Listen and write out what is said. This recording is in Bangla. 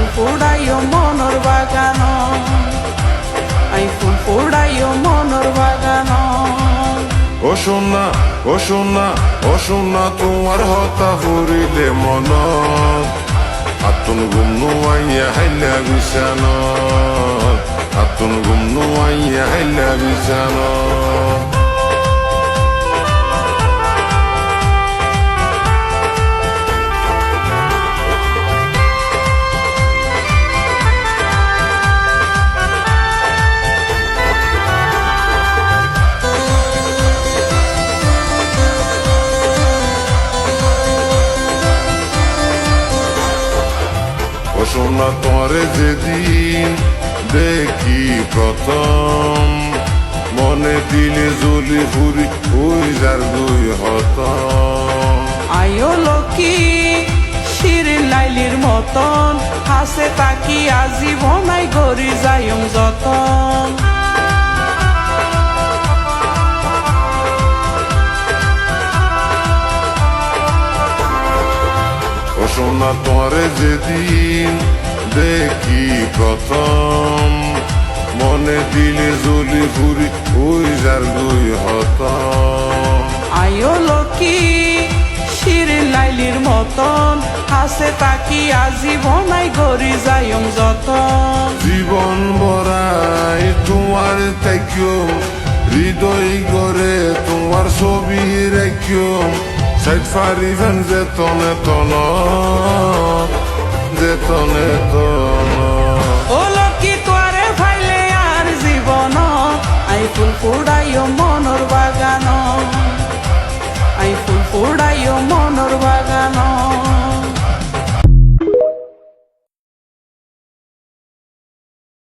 ফুল ফুড়াইও মনর বাগান, আই ফুল ফুড়াইও মনর বাগান। ও সোনা, ও সোনা, ও সোনা, তোমার হতা ফুরিলে মন, আতুন গুম নুয়াইয়া হাইলা বিছানত, আতুন গুম নুয়াইয়া হাইলা বিছানত। সোনা তোরে যেদিন দেখি প্রথম, মনে দিলে জ্বলি ফুরি ওই যার দুই হত। আয়ো লক্ষ্মী শিরিন লাইলির মতন, হাসে তাকি আজীবনাই গড়ি যায়ং যতন। ও সোনা তোরে যেদিন দেখি প্রথম, মনে দিলে জ্বলি ফুরি ওই যার দুই হত। আয়ো লক্ষ্মী শিরিন লাইলির মতন, হাসে তাকি আজীবনাই গড়ি যায়ং যতন। জীবন ভরাই তোমার তাকিও, হৃদয় গড়ে তোমার ছবি রেখিও, সাইড ফারিবেন যেতনে তন, যেতনে তন। ও লক্ষ্মী তোরে ভাইলে আর জীবন, আই ফুল ফুড়াইও মনর বাগান।